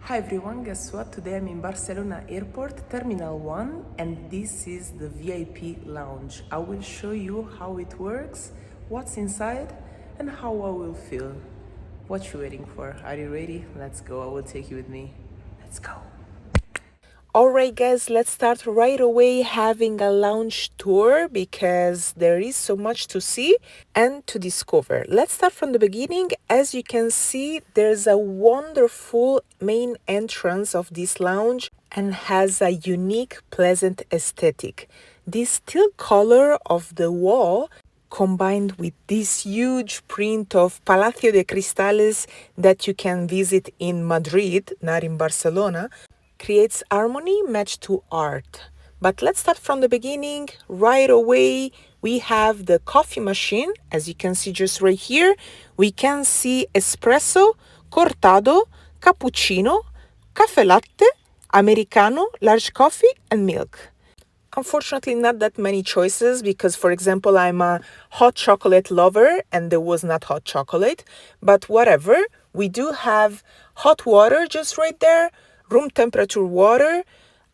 Hi everyone, guess what? Today I'm in Barcelona Airport, Terminal 1, and this is the VIP lounge. I will show you how it works, what's inside, and how I will feel. What you waiting for? Are you ready? Let's go. I will take you with me. Let's go. Alright, guys, let's start right away having a lounge tour because there is so much to see and to discover. Let's start from the beginning. As you can see, there's a wonderful main entrance of this lounge and has a unique, pleasant aesthetic. This teal color of the wall combined with this huge print of Palacio de Cristales that you can visit in Madrid, not in Barcelona, creates harmony matched to art. But let's start from the beginning. Right away, we have the coffee machine. As you can see just right here, we can see espresso, cortado, cappuccino, cafe latte, americano, large coffee, and milk. Unfortunately, not that many choices because, for example, I'm a hot chocolate lover and there was not hot chocolate. But whatever, we do have hot water just right there, room temperature water,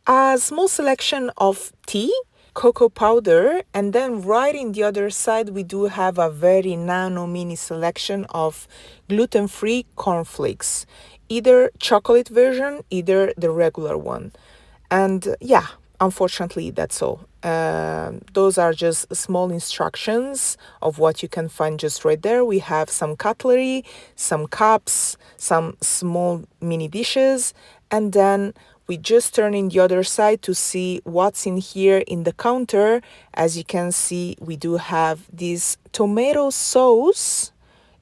a small selection of tea, cocoa powder, and then right in the other side, we do have a very nano mini selection of gluten-free cornflakes, either chocolate version, either the regular one. And yeah, unfortunately, that's all. Those are just small instructions of what you can find just right there. We have some cutlery, some cups, some small mini dishes, and then we just turn in the other side to see what's in here in the counter. As you can see, we do have this tomato sauce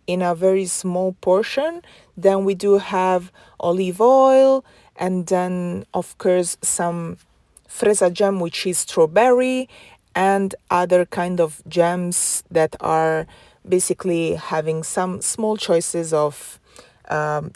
in a very small portion. Then we do have olive oil, and then of course some fresa jam, which is strawberry, and other kind of jams that are basically having some small choices of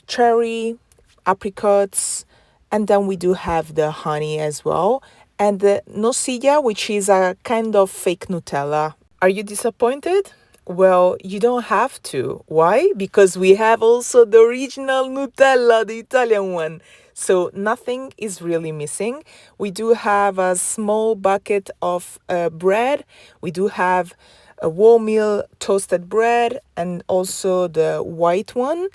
cherry, apricots, and then we do have the honey as well, and the nocilla, which is a kind of fake Nutella. Are you disappointed? Well, you don't have to. Why? Because we have also the original Nutella, the Italian one. So nothing is really missing. We do have a small bucket of bread. We do have a wholemeal toasted bread and also the white one.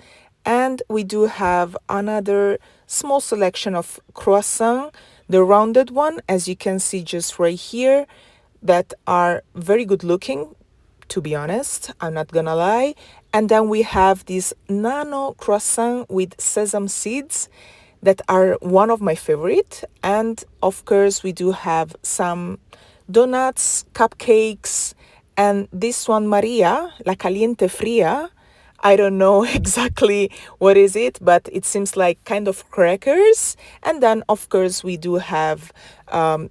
And we do have another small selection of croissant, the rounded one, as you can see just right here, that are very good looking, to be honest, I'm not gonna lie. And then we have this nano croissant with sesame seeds that are one of my favorite. And of course, we do have some donuts, cupcakes, and this one, Maria, la caliente fria. I don't know exactly what is it, but it seems like kind of crackers. And then, of course, we do have a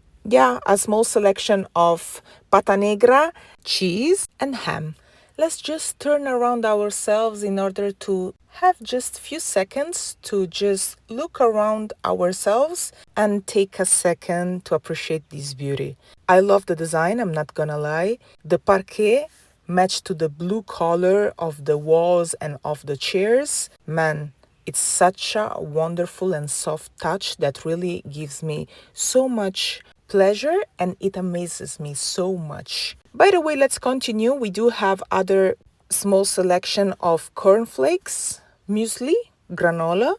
small selection of pata negra, cheese, and ham. Let's just turn around ourselves in order to have just few seconds to just look around ourselves and take a second to appreciate this beauty. I love the design, I'm not gonna lie. The parquet matched to the blue color of the walls and of the chairs. Man, it's such a wonderful and soft touch that really gives me so much pleasure and it amazes me so much. By the way, let's continue. We do have other small selection of cornflakes, muesli, granola,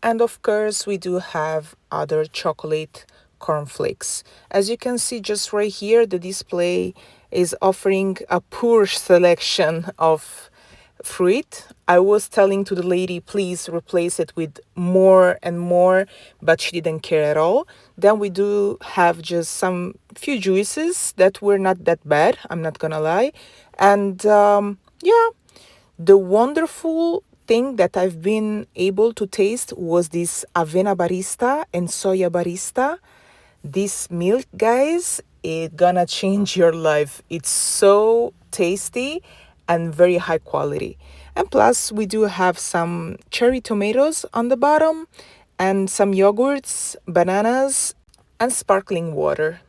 and of course we do have other chocolate cornflakes. As you can see just right here, the display is offering a poor selection of fruit. I was telling to the lady, please replace it with more and more, but she didn't care at all. Then we do have just some few juices that were not that bad, I'm not gonna lie. And the wonderful thing that I've been able to taste was this avena barista and soya barista. This milk, guys, it gonna change your life. It's so tasty and very high quality. And plus, we do have some cherry tomatoes on the bottom and some yogurts, bananas, and sparkling water.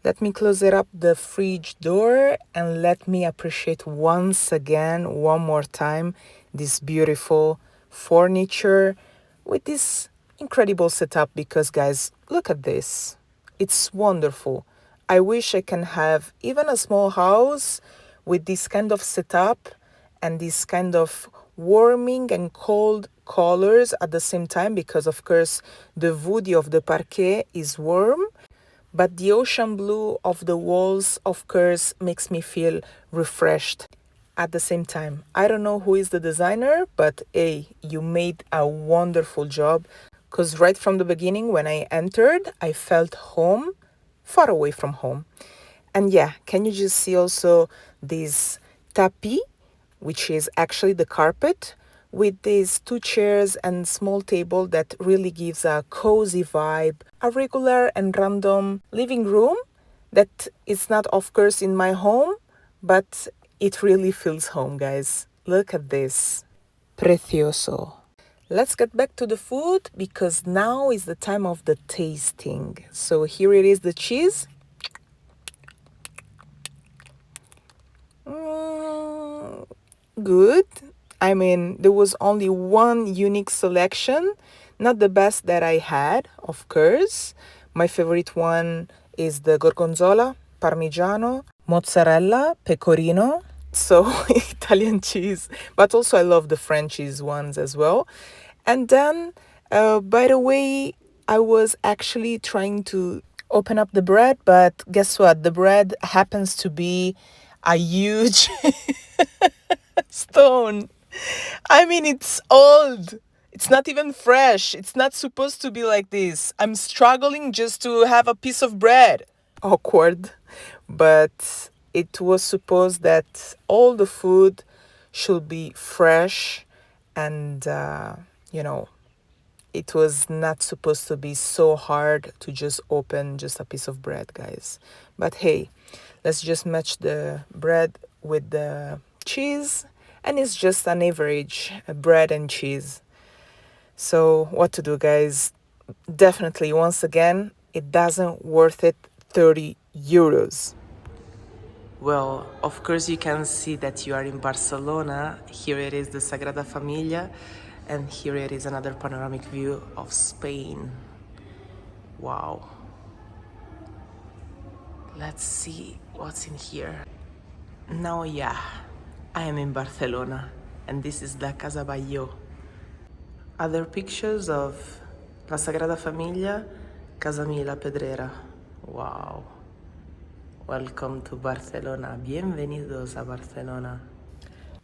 Let me close it up the fridge door and let me appreciate once again, one more time, this beautiful furniture with this Incredible setup because, guys, look at this. It's wonderful. I wish I can have even a small house with this kind of setup and this kind of warming and cold colors at the same time, because of course the wood of the parquet is warm, but the ocean blue of the walls of course makes me feel refreshed at the same time. I don't know who is the designer, but hey, you made a wonderful job, because right from the beginning when I entered, I felt home, far away from home. And yeah, can you just see also this tapis, which is actually the carpet, with these two chairs and small table that really gives a cozy vibe, a regular and random living room that is not, of course, in my home, but it really feels home, guys. Look at this. Precioso. Let's get back to the food because now is the time of the tasting. So here it is, the cheese. Good. I mean, there was only one unique selection, not the best that I had, of course. My favorite one is the gorgonzola, parmigiano, mozzarella, pecorino. So Italian cheese, but also I love the French cheese ones as well. And then, by the way, I was actually trying to open up the bread, but guess what? The bread happens to be a huge stone. I mean, it's old. It's not even fresh. It's not supposed to be like this. I'm struggling just to have a piece of bread. Awkward. But it was supposed that all the food should be fresh and, you know, it was not supposed to be so hard to just open just a piece of bread, guys. But hey, let's just match the bread with the cheese, and it's just an average bread and cheese. So what to do, guys? Definitely, once again, it doesn't worth it 30 euros. Well, of course, you can see that you are in Barcelona. Here it is the Sagrada Familia, and here it is another panoramic view of Spain. Wow. Let's see what's in here. Now, yeah, I am in Barcelona, and this is La Casa Bayo. Other pictures of La Sagrada Familia, Casa Mila Pedrera. Wow. Welcome to Barcelona. Bienvenidos a Barcelona.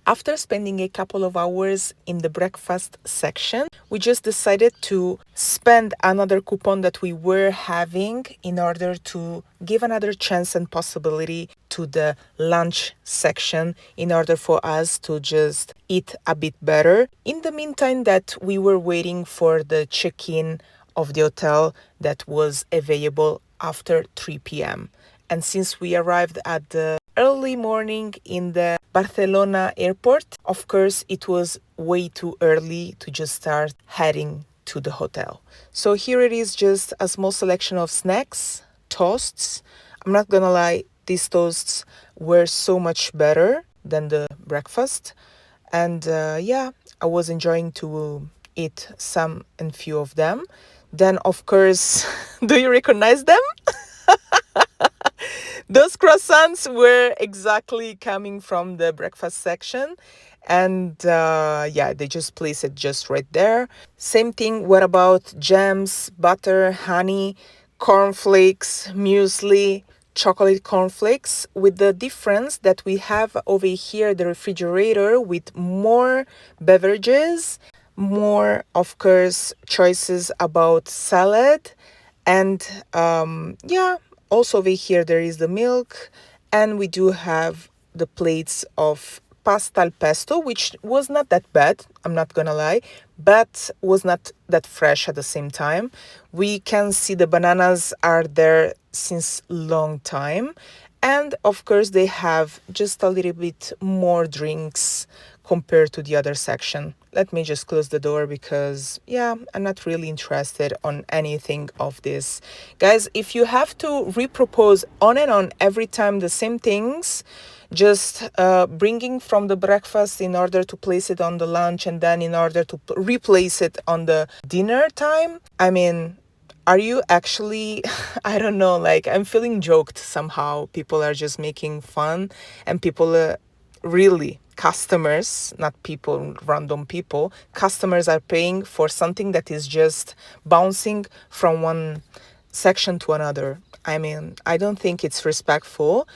After spending a couple of hours in the breakfast section, we just decided to spend another coupon that we were having in order to give another chance and possibility to the lunch section in order for us to just eat a bit better. In the meantime that we were waiting for the check-in of the hotel that was available after 3 p.m. And since we arrived at the early morning in the Barcelona Airport, of course, it was way too early to just start heading to the hotel. So here it is, just a small selection of snacks, toasts. I'm not gonna lie, these toasts were so much better than the breakfast. And yeah, I was enjoying to eat some and few of them. Then, of course, do you recognize them? Those croissants were exactly coming from the breakfast section. And yeah, they just place it just right there. Same thing, what about jams, butter, honey, cornflakes, muesli, chocolate cornflakes, with the difference that we have over here the refrigerator with more beverages, more, of course, choices about salad. And yeah, also over here there is the milk, and we do have the plates of pasta al pesto, which was not that bad, I'm not gonna lie, but was not that fresh at the same time. We can see the bananas are there since long time, and of course they have just a little bit more drinks compared to the other section. Let me just close the door because yeah, I'm not really interested on anything of this. Guys, if you have to repropose on and on every time the same things, just bringing from the breakfast in order to place it on the lunch and then in order to replace it on the dinner time. I mean, are you actually, I don't know, like I'm feeling joked somehow. People are just making fun and people really customers, not people, random people, customers are paying for something that is just bouncing from one section to another. I mean, I don't think it's respectful.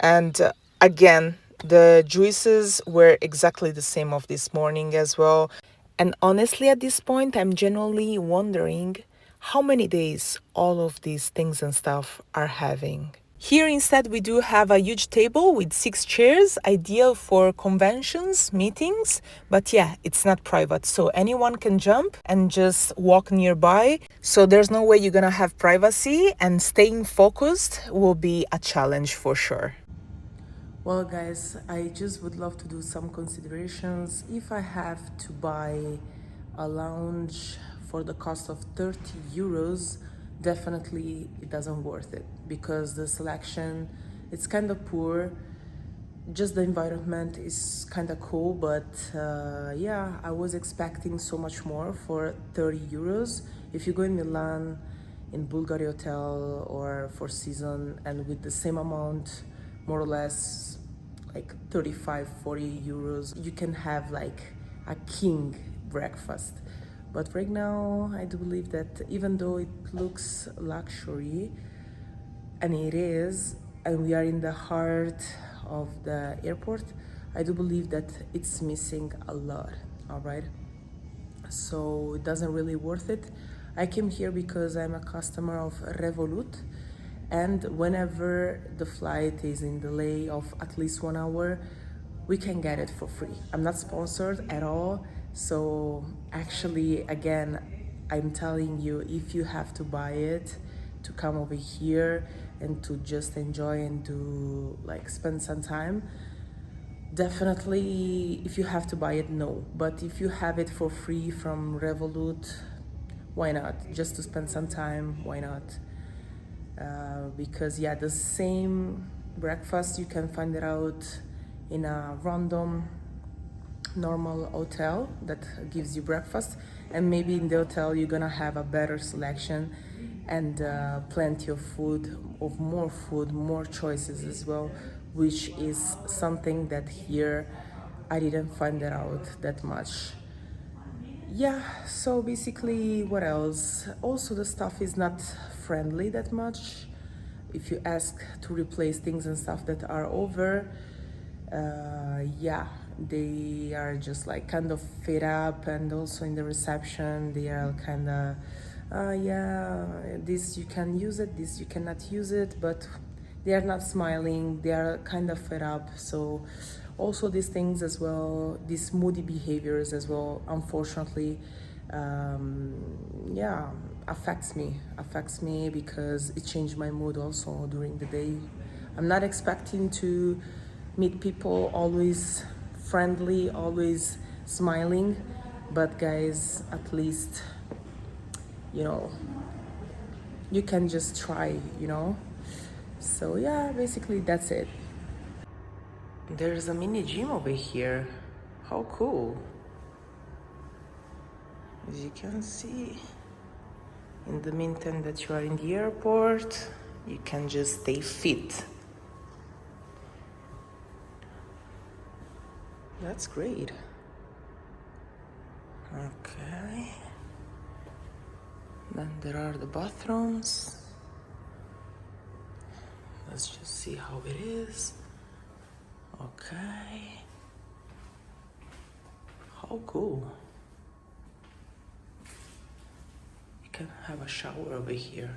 And again, the juices were exactly the same of this morning as well. And honestly, at this point, I'm genuinely wondering how many days all of these things and stuff are having. Here instead we do have a huge table with 6 chairs, ideal for conventions, meetings, but yeah, it's not private, so anyone can jump and just walk nearby. So there's no way you're gonna have privacy, and staying focused will be a challenge for sure. Well, guys, I just would love to do some considerations. If I have to buy a lounge for the cost of 30 euros, definitely it doesn't worth it because the selection it's kind of poor. Just the environment is kind of cool, but yeah, I was expecting so much more for 30 euros. If you go in Milan, in Bulgari Hotel or Four Seasons, and with the same amount, more or less like 35, 40 euros, you can have like a king breakfast. But right now, I do believe that even though it looks luxury, and it is, and we are in the heart of the airport, I do believe that it's missing a lot, all right? So it doesn't really worth it. I came here because I'm a customer of Revolut, and whenever the flight is in delay of at least 1 hour, we can get it for free. I'm not sponsored at all, so actually, again, I'm telling you, if you have to buy it to come over here and to just enjoy and to like spend some time, definitely, if you have to buy it, no. But if you have it for free from Revolut, why not? Just to spend some time, why not? Because yeah, the same breakfast you can find it out in a random normal hotel that gives you breakfast, and maybe in the hotel you're gonna have a better selection and plenty of food, more choices as well, which is something that here I didn't find that out that much. Yeah, so basically, what else? Also, the stuff is not friendly that much. If you ask to replace things and stuff that are over, yeah, they are just like kind of fed up, and also in the reception, they are kind of, yeah, this you can use it, this you cannot use it, but they are not smiling, they are kind of fed up. So also these things as well, these moody behaviors as well, unfortunately, yeah, affects me because it changed my mood also during the day. I'm not expecting to meet people always friendly, always smiling, but guys, at least, you know, you can just try, you know. So yeah, basically that's it. There's a mini gym over here. How cool. As you can see, in the meantime that you are in the airport, you can just stay fit. That's great. Okay. Then there are the bathrooms. Let's just see how it is. Okay. How cool. You can have a shower over here.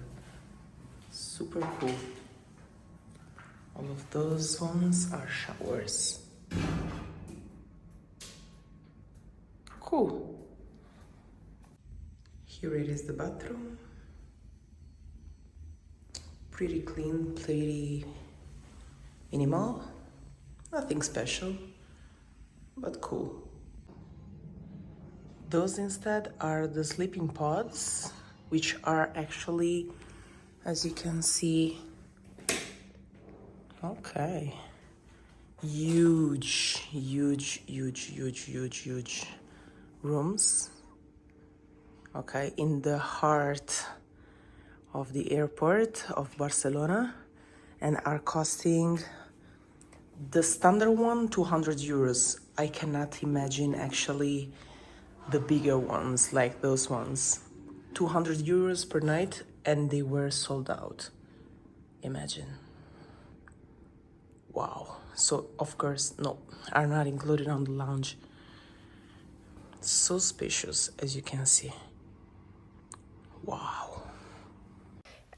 Super cool. All of those ones are showers. Cool. Here it is, the bathroom. Pretty clean, pretty minimal. Nothing special, but cool. Those instead are the sleeping pods, which are actually, as you can see, okay, Huge rooms, okay, in the heart of the airport of Barcelona, and are costing the standard one 200 euros. I cannot imagine actually the bigger ones like those ones. 200 euros per night, and they were sold out. Imagine. Wow. So of course, no, are not included on the lounge. So spacious, as you can see. Wow.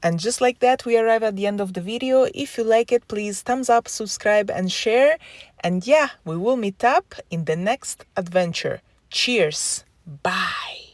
And just like that, we arrive at the end of the video. If you like it, please thumbs up, subscribe, and share. And yeah, we will meet up in the next adventure. Cheers. Bye.